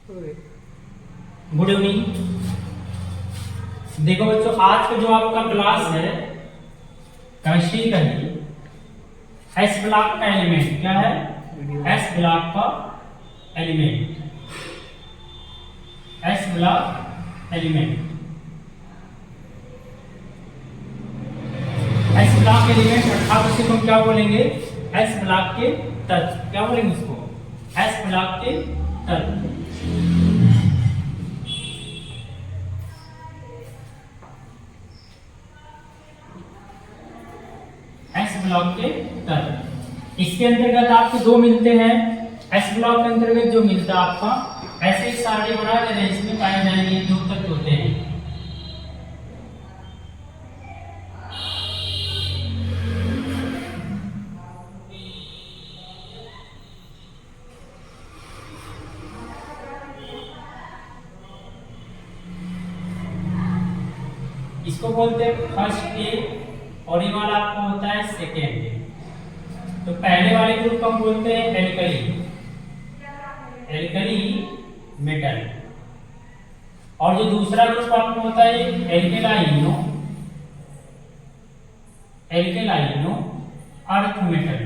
Good evening. देखो बच्चों, आज का जो आपका क्लास है केमिस्ट्री का ही एस ब्लॉक का एलिमेंट क्या है? एस ब्लॉक का element, S block element, S block element अर्थात उसे हम क्या बोलेंगे? एस ब्लॉक के तत्व। क्या बोलेंगे उसको? एस ब्लॉक के तत्व। एस ब्लॉक के तत्व। इसके अंतर्गत आपके दो मिलते हैं। एस ब्लॉक के अंतर्गत जो मिलता है आपका, ऐसे ही सारणी बना दे रहे हैं, इसमें पाए जाएंगे दो तत्व होते हैं। इसको बोलते हैं फर्स्ट ए और ये वाला आपका होता है सेकेंड ए। तो पहले वाले ग्रुप को हम बोलते हैं एल्कली, एल्कली मेटल, और जो दूसरा ग्रुप आपको होता है एल्केलाइनो, एल्केलाइनो अर्थ मेटल,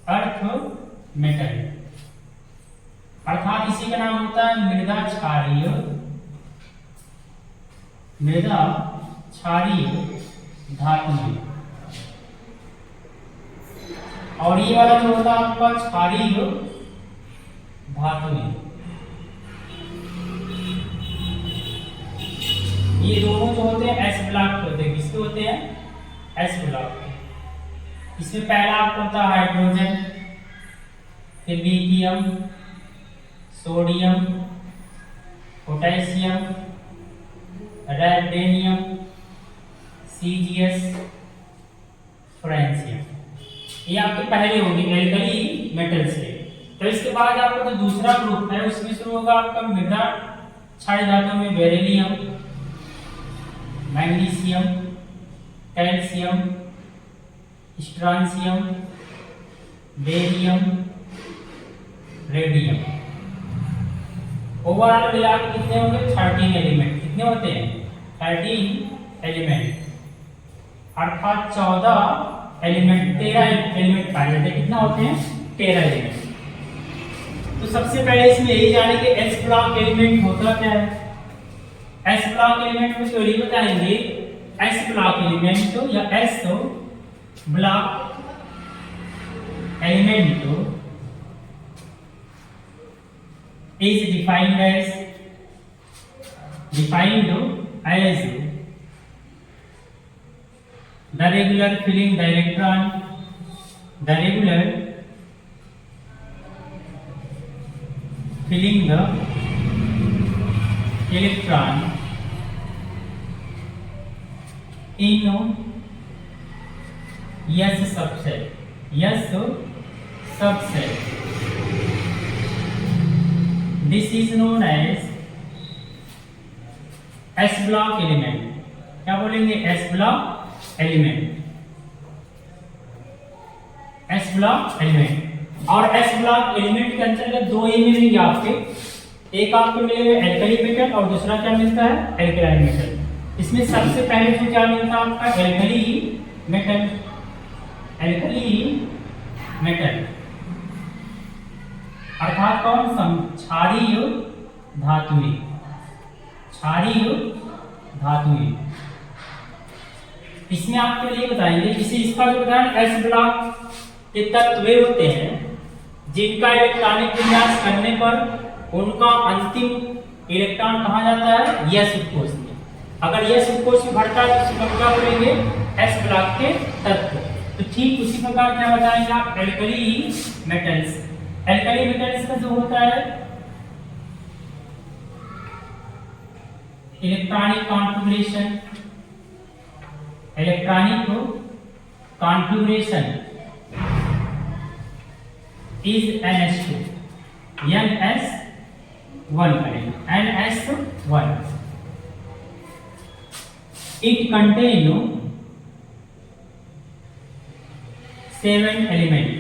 अर्थ मेटल, अर्थात इसी का नाम होता है मृदा क्षारीय, मृदा क्षारीय धातु। और ये वाला जो होता है आपका क्षारीय धातु। ये दोनों जो होते हैं एस ब्लॉक के होते हैं। किसके होते हैं? एस ब्लॉक के। इसमें पहला आपको होता है हाइड्रोजन, फिर lithium, sodium, potassium, radium, CGS, francium. ये आपके पहले होंगे एल्कली मेटल से। तो इसके बाद आपका जो दूसरा ग्रुप है उसमें शुरू होगा आपका मृदा क्षारीय धातु में beryllium, magnesium, calcium, strontium, barium, radium. Overall मिला के कितने होंगे? 13 एलिमेंट। कितने होते हैं? 13 एलिमेंट, अर्थात 14 एलिमेंट, 13 एलिमेंट पाए जाते हैं। कितना होते हैं? 13 एलिमेंट। तो सबसे पहले इसमें यही जाने कि एस ब्लॉक एलिमेंट होता क्या है। एस ब्लॉक एलिमेंट को थ्योरी बताएंगे। एस ब्लॉक एलिमेंट तो या एस ब्लॉक एलिमेंट तो is defined as the regular filling the electron, the regular filling the electron in S subset, S subset. This is known as S block element. क्या बोलेंगे? S block element, S block element। और S block element के अंतर्गत दो ही मिलेंगे आपके। एक आपको मिलेगा एल्कली मेटल और दूसरा क्या मिलता है? Alkaline metal. इसमें सबसे पहले जो क्या मिलता है आपका? एल्कली मेटल, एल्कली मेटल अर्थात कौन? क्षारीय धातुएं, क्षारीय धातुएं। इसमें आपके लिए बताएंगे, इसे इसका जो बताया एस ब्लॉक के तत्व वे होते हैं जिनका इलेक्ट्रॉनिक विन्यास करने पर उनका अंतिम इलेक्ट्रॉन कहा जाता है? यस उपकोष में। अगर यस उपकोष में भरता है तो उसको क्या बोलेंगे? एस ब्लॉक के तत्व। तो ठीक उसी प्रकार क्या बताएंगे आप? Alkali metals. एल्कली मेटल्स का जो होता है electronic configuration, electronic configuration is NS2, NS1 करेंगे, NS1। It contain 7 element,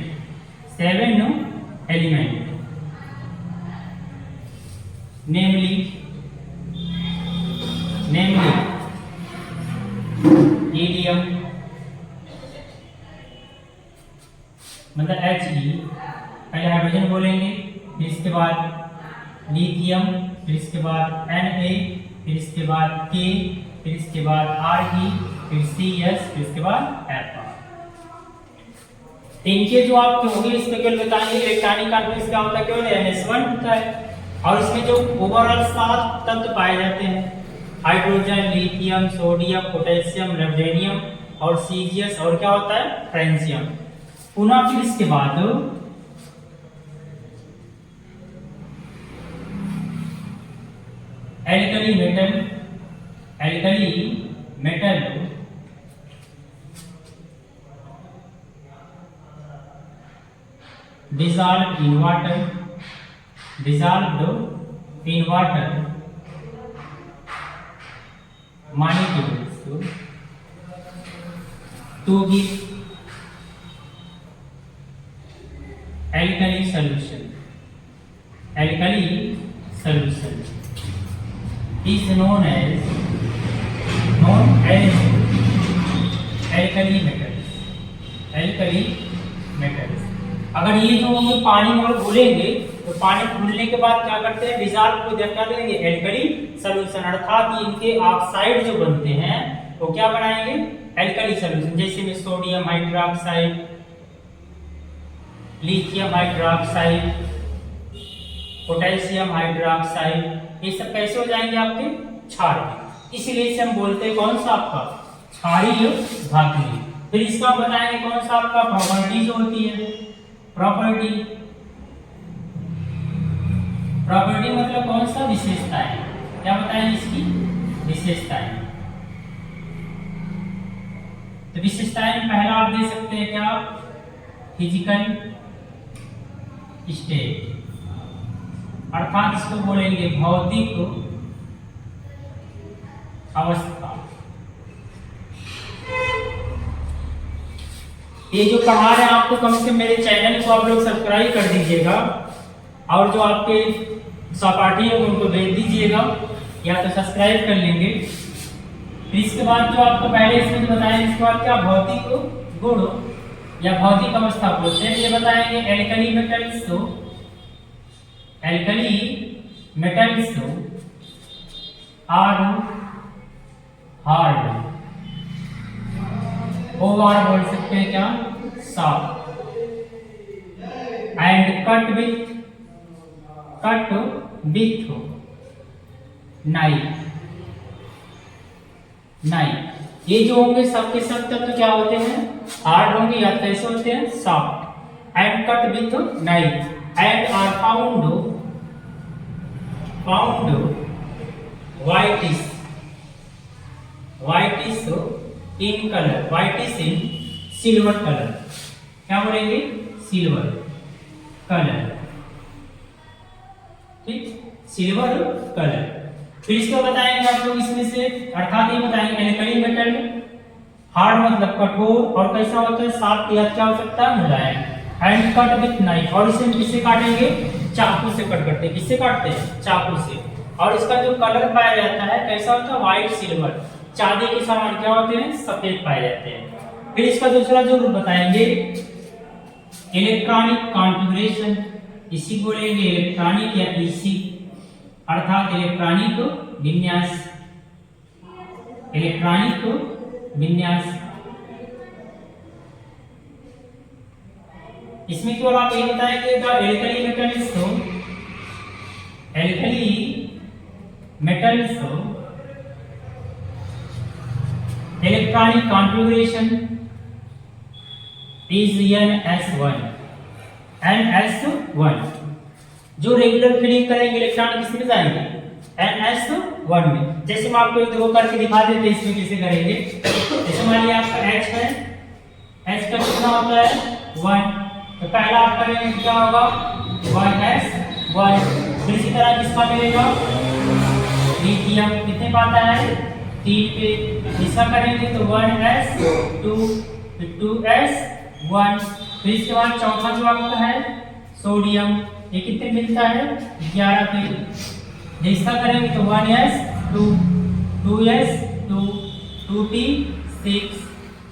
7 element. Namely helium, मतलब He, पहले हाइड्रोजन बोलेंगे, फिर इसके बाद लिथियम, फिर इसके बाद Na, फिर इसके बाद K, फिर इसके बाद Re, फिर Cs, फिर इसके बाद Fa। इनके जो आपके होंगे इसमें केवल बताएंगे इलेक्ट्रॉनिक कॉन्फ्लिक्ट क्या होता है, केवल NH1 होता है। और इसमें जो ओवरऑल 7 तत्व पाए जाते हैं, hydrogen, lithium, sodium, potassium, radium और सीजियस, और क्या होता है फ्रेंशियम। पुनः फिर इसके बाद alkali metal dissolved in water molecules to give alkali solution is known as alkali metals। अगर ये जो हम पानी में घोलेंगे तो पानी घुलने के बाद क्या करते हैं, डिसॉल्व को क्या देंगे एल्कली सॉल्यूशन, अर्थात इनके ऑक्साइड जो बनते हैं वो क्या बनाएंगे एल्कली सॉल्यूशन। जैसे में sodium hydroxide, lithium hydroxide, potassium hydroxide, ये सब कैसे हो जाएंगे आपके क्षारीय। इसलिए इसे हम बोलते हैं कौन सा आपका क्षारीय धातु। फिर इसका बताएंगे कौन सा आपका प्रॉपर्टी जो होती है, प्रॉपर्टी मतलब कौन सा विशेषताएं, क्या बताएं इसकी विशेषताएं। तो विशेषताएं पहला आप दे सकते हैं क्या, फिजिकल स्टेट, अर्थात इसको बोलेंगे भौतिक अवस्था। ये जो पढ़ा रहे हैं आपको कम से कम मेरे चैनल को आप लोग सब्सक्राइब कर दीजिएगा, और जो आपके सहपाठी है उनको भेज दीजिएगा, या तो सब्सक्राइब कर लेंगे। फिर इसके बाद जो आपको पहले इसमें बताया, इसके बाद क्या भौतिक गुण या भौतिक अवस्था बोलते हैं, ये बताएंगे alkali metals are hard, over बोल सकते हैं क्या soft, and cut with knife. ये जो होंगे सबके सब तत्व क्या होते हैं हार्ड होंगे या कैसे होते हैं soft, and cut with knife, and are found whitish in color, whitish in silver color, क्या बोलेंगे सिल्वर कलर, ठीक सिल्वर कलर। फिर इसको बताएंगे आप लोग इसमें से, अर्थात ये बताएंगे एल्कली मेटल हार्ड मतलब कठोर, और कैसा होता है सॉफ्ट या क्या हो सकता है मुलायम, एंड कट विथ नाइफ, और इसे किससे काटेंगे चाकू से कट करते हैं, किससे काटते हैं चाकू से। और इसका जो कलर पाया जाता है कैसा होता है व्हाइट सिल्वर, चांदी के समान क्या होते हैं सफेद पाए जाते हैं। फिर इसका दूसरा जो बताएंगे इलेक्ट्रॉनिक कॉन्फ़िगरेशन, इसी बोलेंगे इलेक्ट्रॉनिक या इसी, अर्थात इलेक्ट्रॉनिक विन्यास। इसमें केवल आप ये बताएंगे alkali metals electronic configuration is NS1। जो रेगुलर फिलिंग करेंगे इलेक्ट्रॉन किसमें जाएंगे NS1 में। जैसे मैं आपको एक दो करके दिखा देते हैं इसमें कैसे करेंगे। जैसे मान लिया आपका H है, H का कितना होता है 1, तो पहला आप करेंगे क्या होगा 1S1। फिर इसी तरह किसका मिलेगा लिथियम, कितने पाता है 3 पे, इसका करेंगे तो 1S2, फिर 2S1। फिर इसके बाद चौथा जो आपका है सोडियम, ये कितने मिलता है 11 पे, जब इसका करेंगे तो 1s 2 2s 2 2t 6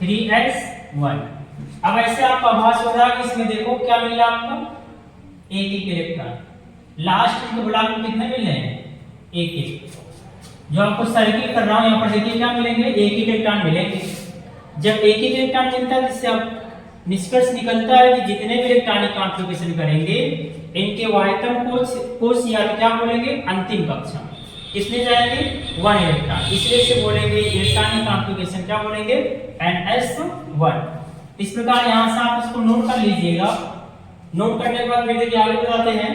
3s 1। अब ऐसे आपका आभास हो रहा है कि इसमें देखो क्या मिल रहा है आपको, एक एक इलेक्ट्रॉन। लास्ट में ब्लॉक में कितने मिल रहे हैं, एक एक। जो आपको सर्किल कर रहा हूं यहाँ पर देखिए क्या मिलेंगे, एक एक इलेक्ट्रॉन मिलेंगे। जब एक एक इलेक्ट्रॉन मिलता है इससे आप निष्कर्ष निकलता है कि जितने भी इलेक्ट्रॉनिक कॉन्फ़िगरेशन करेंगे इनके वाह्यतम कोश या क्या बोलेंगे, अंतिम कक्षा कितने जाएंगे, 1 इलेक्ट्रॉन। इसलिए से बोलेंगे इलेक्ट्रॉनिक कॉन्फ़िगरेशन क्या बोलेंगे, ns1। इस प्रकार यहाँ से आप इसको नोट कर लीजिएगा। नोट करने के बाद फिर देखिए आगे बताते हैं,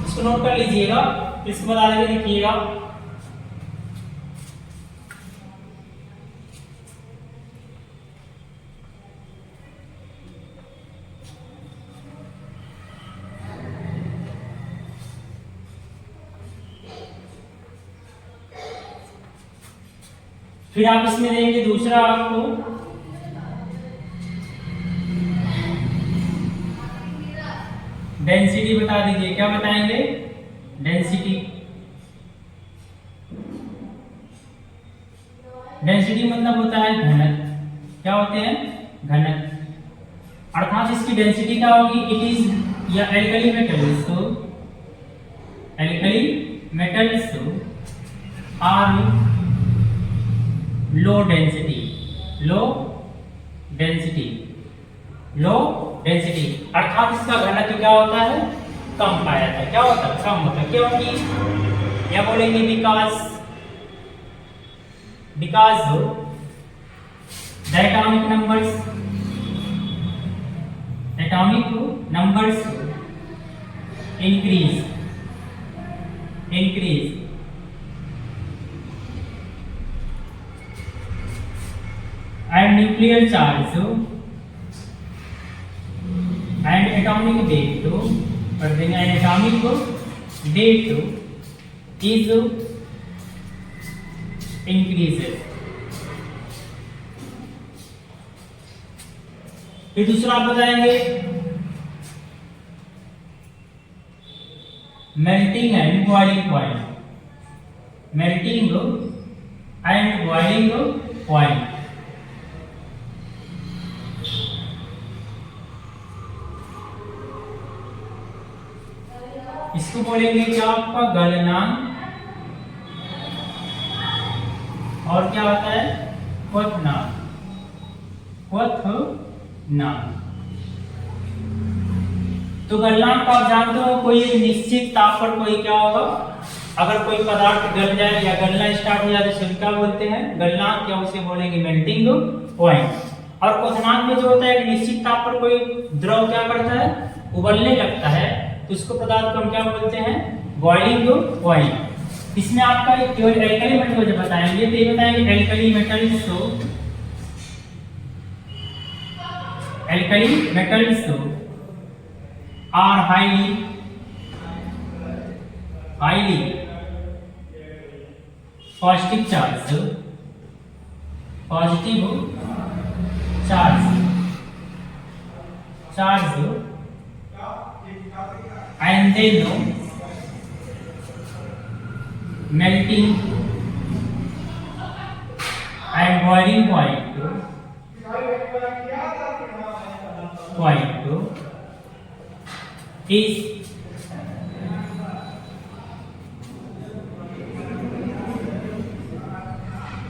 इसको नोट कर लीजिएगा, इसके बाद आगे देखिएगा। फिर आप इसमें देंगे दूसरा आपको डेंसिटी बता दीजिए, क्या बताएंगे, डेंसिटी। डेंसिटी मतलब होता है घनत्व, क्या होते हैं, घनत्व। अर्थात इसकी डेंसिटी क्या होगी, इट इज या एल्कली मेटल्स, तो alkali metals are low density, low density, low density. अर्थात इसका घनत्व क्या होता है, कम पाया जाता है। क्या होता है, कम होता है। क्योंकि या बोलेंगे because the atomic numbers increase and nuclear charge and atomic date is increases। फिर दूसरा आप बताएंगे मेल्टिंग एंड बॉइलिंग पॉइंट। इसको बोलेंगे क्या, आपका गलनांक, और क्या होता है, क्वथनांक। तो गलनांक आप जानते हो, कोई निश्चित ताप पर कोई क्या होगा, अगर कोई पदार्थ गल जाए या गलना स्टार्ट हो जाए तो क्या बोलते हैं, गलनांक, या उसे बोलेंगे मेल्टिंग पॉइंट। और क्वथनांक में जो होता है कि निश्चित ताप पर कोई द्रव क्या करता है, उबलने लगता है, तो इसको पदार्थ को हम क्या बोलते हैं, बॉइलिंग पॉइंट। इसमें आपका केवल एल्कली मेटल को जब बताएंगे तो ये बताएंगे alkali metals are highly positive charge and they know melting and boiling point is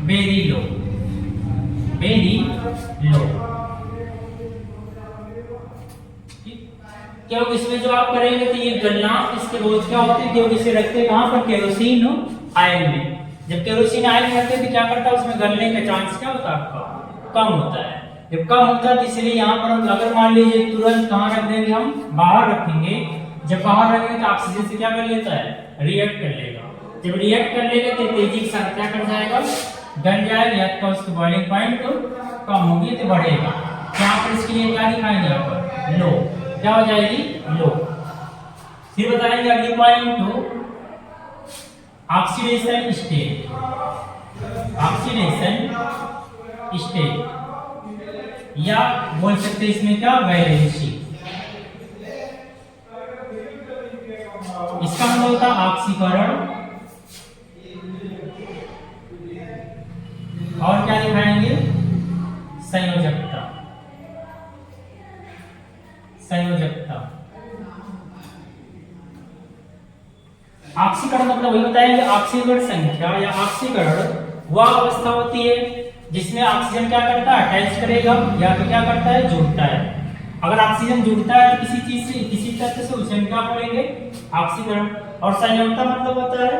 very low। क्योंकि इसमें जो आप करेंगे तो ये गलनांक इसके रोज क्या होते हैं, क्योंकि इसे रखते हैं कहां पर, केरोसिन आयन में। जब केरोसिन आयन रखते हैं तो क्या करता है, उसमें गलने का चांस क्या होता है, आपका कम होता है। जब कम होता है तो इसलिए यहाँ पर हम अगर मान लीजिए तुरंत कहाँ रख देंगे, हम बाहर रखेंगे। जब बाहर रखेंगे तो ऑक्सीजन से क्या कर लेता है, रिएक्ट कर लेगा। जब रिएक्ट कर लेगा तो तेजी के साथ क्या कर जाएगा, गल जाएगा, या तो उसका बॉइलिंग पॉइंट कम होगी तो बढ़ेगा। यहाँ पर इसके लिए क्या दिखाएंगे, यहाँ पर लो, क्या हो जाएगी, लो। फिर बताएंगे अगली पॉइंट टू ऑक्सीडेशन स्टेट या बोल सकते हैं इसमें क्या, वैलेंसी। इसका मतलब होता है ऑक्सीकरण। और क्या दिखाएंगे? संयोजकता। संयोजकता। ऑक्सीकरण मतलब वही बताएंगे, ऑक्सीकरण संख्या या ऑक्सीकरण वह अवस्था होती है जिसमें ऑक्सीजन क्या करता है? अटैच करेगा या तो क्या करता है? जुड़ता है। अगर ऑक्सीजन जुड़ता है किसी चीज से, किसी तत्व से, उसे हम क्या बोलेंगे? ऑक्सीकरण। और संयोजकता मतलब होता है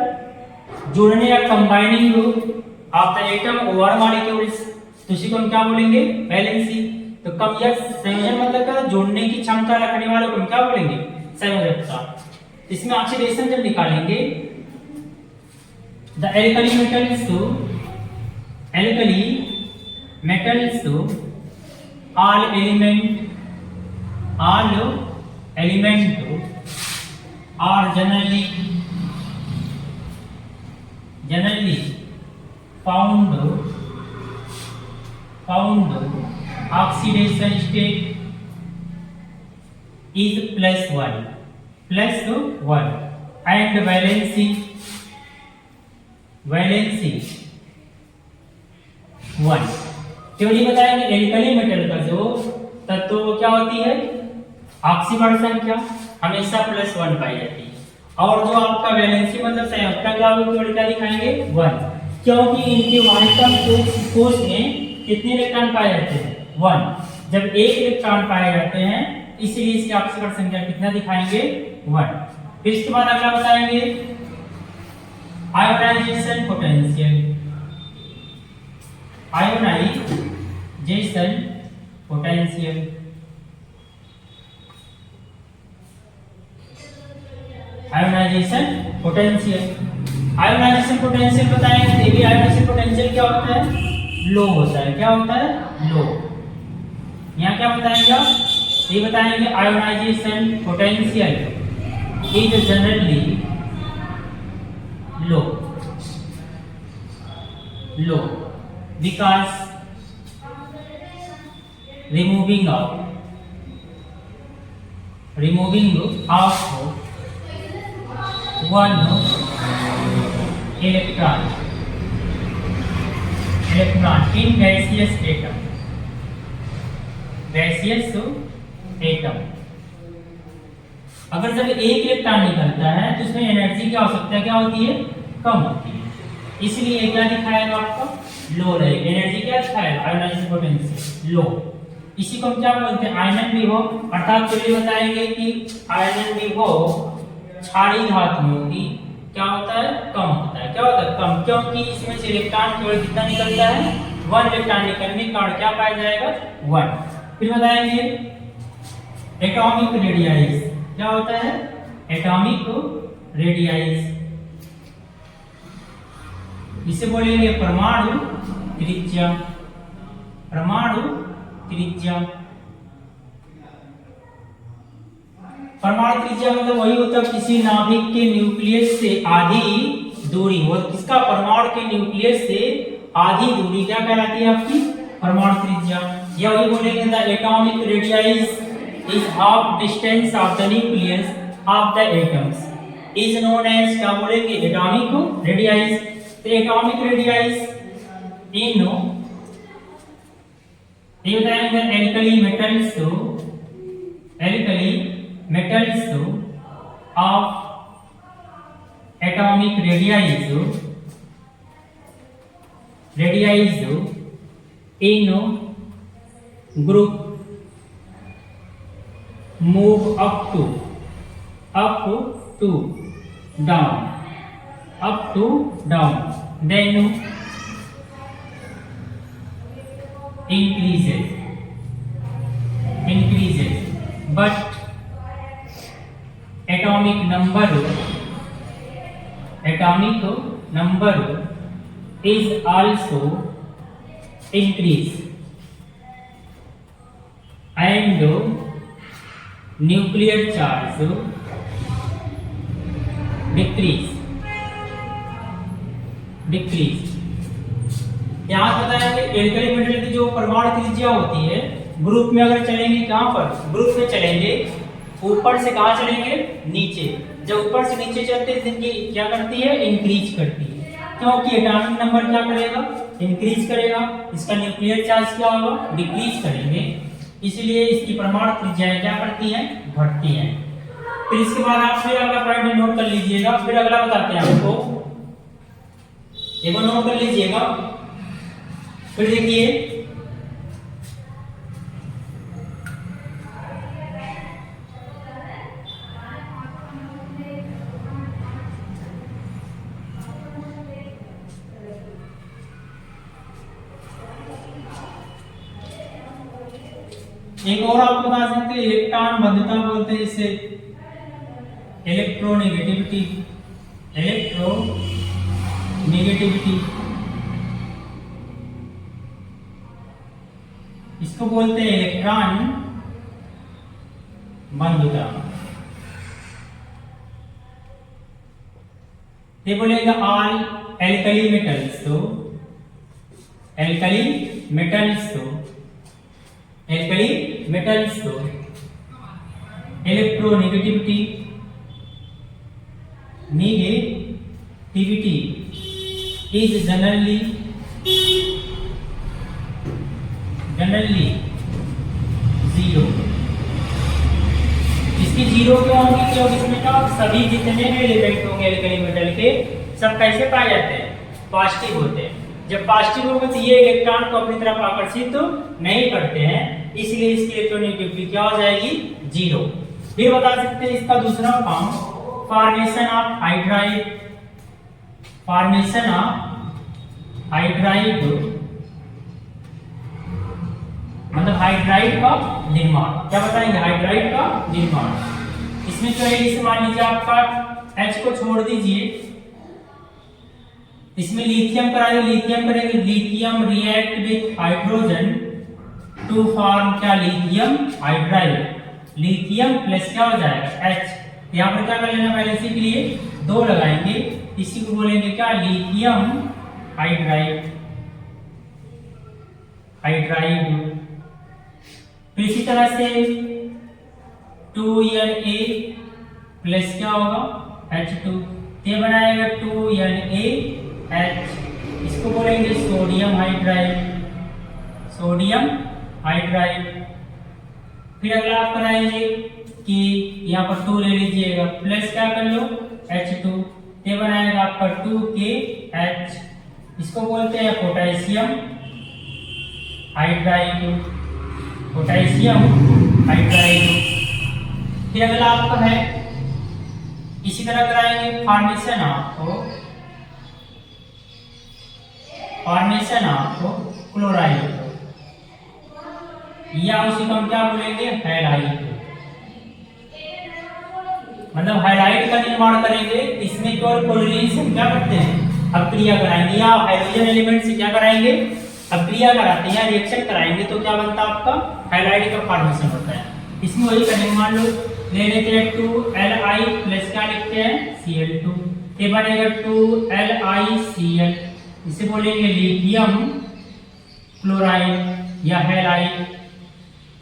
जुड़ने या combining group of the atom over molecules, तो इसी को हम क्या बोलेंगे? वैलेंसी। तो कम या संयोजन मतलब क्या? जोड़ने की क्षमता रखने वाले को हम क्या बोलेंगे? संयोजकता। इसमें ऑक्सीडेशन जब निकालेंगे, the alkali metals to all element are generally found oxidation state is +1 and valency 1। Theory बताएंगे एल्कली मेटल का जो तत्व वो क्या होती है? ऑक्सीकरण संख्या हमेशा +1 पाई जाती है। और जो आपका वैलेंसी मतलब संयोजकता का वो क्या दिखाएंगे? 1, क्योंकि इनके वाहकम कोश में कितने इलेक्ट्रॉन पाए जाते हैं? 1। जब 1 इलेक्ट्रॉन पाए जाते हैं इसलिए इसकी ऑक्सीकरण संख्या कितना दिखाएंगे? 1। फिर इसके बाद अगला बताएंगे आयोनाइजेशन पोटेंशियल। आयोनाइजेशन पोटेंशियल बताएंगे। देखिए आयोनाइजेशन पोटेंशियल क्या होता है? लो होता है। क्या होता है? लो। यहाँ क्या बताएंगे आप? ये बताएंगे ionization potential is generally low because removing of one electron in gaseous atom। अगर जब एक इलेक्ट्रॉन निकलता है तो उसमें एनर्जी क्या हो सकता है? क्या होती है? कम होती है। इसलिए क्या दिखाएगा आपको? लो रहेगा। एनर्जी क्या दिखाएगा? आयोनाइजेशन पोटेंशियल लो। इसी को हम क्या बोलते हैं? आयनन विभव। अर्थात तो ये बताएंगे कि आयनन विभव क्षारीय धातुओं की क्या होता है? कम होता है। क्या होता है? कम, क्योंकि इसमें से इलेक्ट्रॉन केवल कितना निकलता है? 1 इलेक्ट्रॉन निकलने के कारण क्या पाया जाएगा? 1। फिर बताएंगे एटॉमिक रेडियस। क्या होता है? Atomic radius. इसे बोलेंगे परमाणु त्रिज्या। परमाणु त्रिज्या मतलब वही होता है किसी नाभिक के न्यूक्लियस से आधी दूरी। वो किसका? परमाणु के न्यूक्लियस से आधी दूरी क्या कहलाती है? आपकी परमाणु त्रिज्या। या वही बोलेंगे the atomic radius is half distance of the nucleus of the atoms is known as क्या बोलेंगे? Atomic radius. तो एटॉमिक रेडियस इन ये बताएंगे alkali metals of atomic radius in group move up to down then increases but atomic number is also increase and nuclear charge decrease। यहाँ बताएंगे alkali metal की जो परमाणु त्रिज्या होती है ग्रुप में अगर चलेंगे, कहाँ पर? ग्रुप में चलेंगे ऊपर से कहाँ चलेंगे? नीचे। जब ऊपर से नीचे चलते हैं इनकी क्या करती है, इंक्रीज करती है, क्योंकि एटॉमिक नंबर क्या करेगा, इंक्रीज करेगा, इसका न्यूक्लियर चार्ज क्या होगा, डिक्रीज करेंगे, इसलिए इसकी परमाणु त्रिज्याएं क्या करती हैं, घटती हैं। फिर इसके बाद आप फिर अगला पॉइंट नोट कर लीजिएगा, फिर अगला बताते हैं आपको, एक बार नोट कर लीजिएगा। फिर देखिए एक और आपको बता सकते हैं, इलेक्ट्रॉन बंधुता बोलते हैं इसे, इलेक्ट्रोनेगेटिविटी, इलेक्ट्रोनेगेटिविटी इसको बोलते हैं इलेक्ट्रॉन बंधुता। ये बोलेगा ऑल एल्कली मेटल्स, तो एल्कली मेटल्स तो इलेक्ट्रोनेगेटिविटी is generally जीरो। इसकी जीरो क्यों होगी, क्योंकि इसमें क्या सभी जितने भी एलिमेंट होंगे एल्कली मेटल के सब कैसे पाए जाते हैं, पॉजिटिव होते हैं। जब पॉजिटिव होंगे तो ये इलेक्ट्रॉन को अपनी तरफ आकर्षित तो नहीं करते हैं, इसलिए इसकी इलेक्ट्रोनेगेटिविटी क्या हो जाएगी, जीरो। फिर बता सकते हैं इसका दूसरा काम, फॉर्मेशन ऑफ हाइड्राइड, मतलब हाइड्राइड का निर्माण। क्या बताएंगे, हाइड्राइड का निर्माण। इसमें जो है, इसे मान लीजिए आपका H को छोड़ दीजिए, इसमें लिथियम कराएंगे, लिथियम करेंगे, lithium react with hydrogen to form क्या, लिथियम हाइड्राइड। लिथियम प्लस क्या हो जाएगा, H। यहाँ पर क्या कर लेना, पहले इसी के लिए 2 लगाएंगे, इसी को बोलेंगे क्या, लिथियम हाइड्राइड। फिर इसी तरह से 2Na प्लस क्या होगा, H2, ये बनाएगा 2NaH, इसको बोलेंगे सोडियम हाइड्राइड। फिर अगला आप कराएंगे कि यहाँ पर 2 ले लीजिएगा, प्लस क्या कर लो, H2, ये बनाएगा आपका 2KH, इसको बोलते हैं पोटेशियम हाइड्राइड। फिर अगला आपका है, इसी तरह कराएंगे फॉर्मेशन ऑफ क्लोराइड, या उसी को हम क्या बोलेंगे, हैलाइड। मतलब हैलाइड का निर्माण करेंगे, इसमें केवल क्लोरीन से क्या करते हैं, अक्रिया कराएंगे, या हाइड्रोजन एलिमेंट से क्या कराएंगे, अक्रिया कराते हैं, रिएक्शन कराएंगे, तो क्या बनता है आपका, हैलाइड का फॉर्मेशन होता है। इसमें वही करेंगे, मान लो ले लेते हैं 2Li प्लस क्या लिखते हैं, Cl2, ये बनेगा 2LiCl, इसे बोलेंगे लिथियम क्लोराइड या हैलाइड।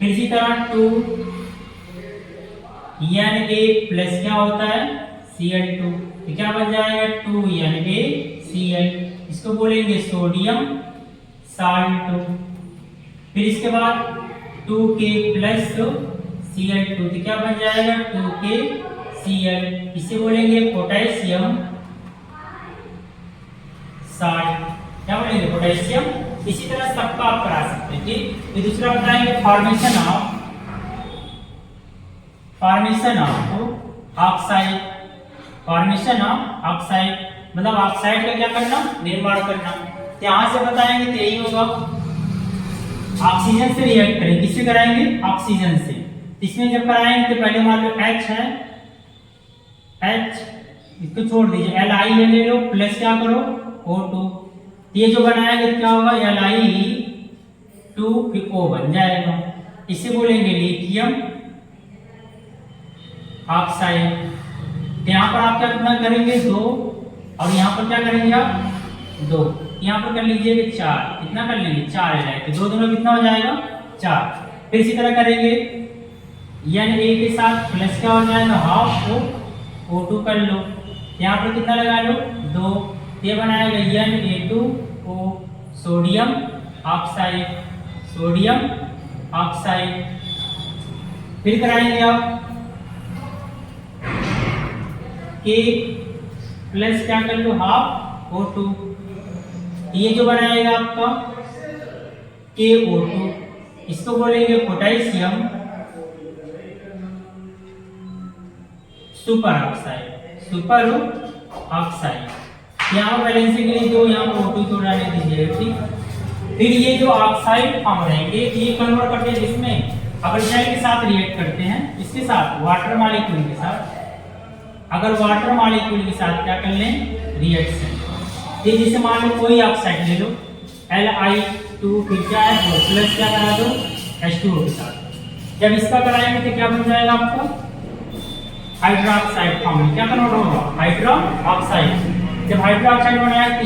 फिर इसी तरह 2Na प्लस क्या होता है, Cl2, तो क्या बन जाएगा 2NaCl, इसको बोलेंगे सोडियम साल्ट। फिर इसके बाद 2K प्लस Cl2, तो क्या बन जाएगा 2KCl, इसे बोलेंगे पोटेशियम साल्ट। क्या बोलेंगे, पोटेशियम। इसी तरह सबका आप करा सकते हैं, ठीक। फिर दूसरा बताएंगे फॉर्मेशन ऑफ ऑक्साइड, मतलब ऑक्साइड का क्या करना, निर्माण करना। यहां से बताएंगे तो यही होगा, ऑक्सीजन से रिएक्ट करेंगे, किससे कराएंगे, ऑक्सीजन से। इसमें जब कराएंगे तो पहले मान लो H है, H इसको छोड़ दीजिए, Li ले लो, प्लस क्या करो O2, ये जो बनाएंगे क्या होगा, Li2O बन जाएगा, इसे बोलेंगे लिथियम ऑक्साइड। यहाँ पर आप क्या करेंगे, 2, और यहाँ पर क्या करेंगे आप, 2, यहाँ पर कर लीजिए 4, कितना कर लेंगे, 4 Li, तो 2 दोनों कितना हो जाएगा, 4। फिर इसी तरह करेंगे Na के साथ प्लस क्या हो जाएगा, हाफ O2 कर लो, यहाँ पर कितना लगा लो 2, ये बनाएगा Na2O sodium oxide, sodium oxide. फिर कराएंगे आप K प्लस क्या कर लो हाफ O2, ये जो बनाएगा आपका KO2, इसको बोलेंगे potassium super oxide, super oxide. यहाँ पर बैलेंसिंग के लिए 2, यहाँ पर O2 को डालने दीजिएगा, ठीक। फिर ये जो ऑक्साइड फॉर्म रहेंगे ये कन्वर्ट करते हैं जिसमें अगर जेल के साथ रिएक्ट करते हैं, इसके साथ वाटर मॉलिक्यूल के साथ, अगर वाटर मॉलिक्यूल के साथ क्या कर लें रिएक्शन, ये जैसे मान लो कोई ऑक्साइड ले लो Li2, फिर क्या है और प्लस क्या करा दो H2O के साथ, जब इसका कराएंगे तो क्या बन जाएगा आपका हाइड्रोक्साइड फॉर्म, क्या कन्वर्ट होगा हाइड्रोक्साइड। जब हाइड्रोक्साइड बनाया तो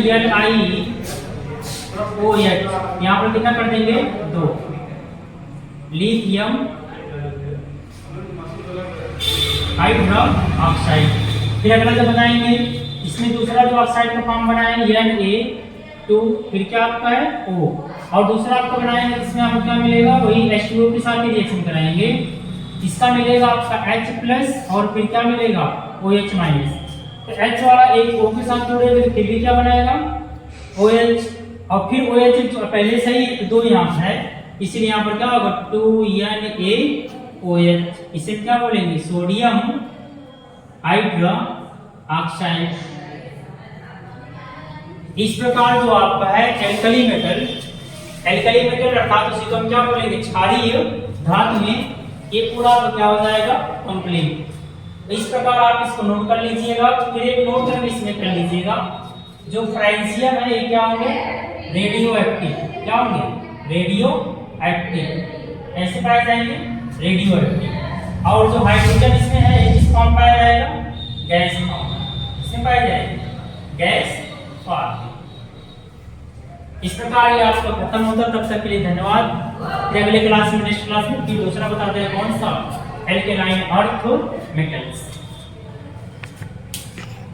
LiOH, यहाँ पर कितना कर देंगे 2, लिथियम हाइड्रोक्साइड। फिर अगला जो बनाएंगे इसमें दूसरा जो ऑक्साइड का फॉर्म बनाएंगे Na2, फिर क्या आपका है O, और दूसरा आपका बनाएंगे इसमें आपको क्या मिलेगा वही H2O के साथ ही रिएक्शन कराएंगे, इसका मिलेगा आपका H+ और फिर क्या मिलेगा OH-। तो H वाला एक O के साथ जोड़ेंगे तो फिर भी क्या बनाएगा OH, और फिर OH जो पहले से ही 2 यहाँ है इसलिए यहाँ पर क्या होगा 2NaOH, इसे क्या बोलेंगे सोडियम हाइड्रोक्साइड। इस प्रकार जो आपका है एल्कली मेटल अर्थात उसी को हम क्या बोलेंगे क्षारीय धातु में, ये पूरा तो क्या हो जाएगा कंप्लीट। इस प्रकार आप इसको नोट कर लीजिएगा। फिर एक नोट करके इसमें कर लीजिएगा जो फ्रांसियम है ये क्या होंगे रेडियो एक्टिव, क्या होंगे रेडियो एक्टिव, ऐसे पाए जाएंगे रेडियो एक्टिव। और जो हाइड्रोजन इसमें है किस फॉर्म पाया जाएगा गैस फॉर्म, इसमें पाया जाएगा गैस फॉर्म। इस प्रकार ये आपका खत्म होता, तब तक के लिए धन्यवाद। फिर अगले क्लास में नेक्स्ट क्लास में फिर दूसरा बता दें कौन सा एल्केलाइन अर्थ मेटल्स।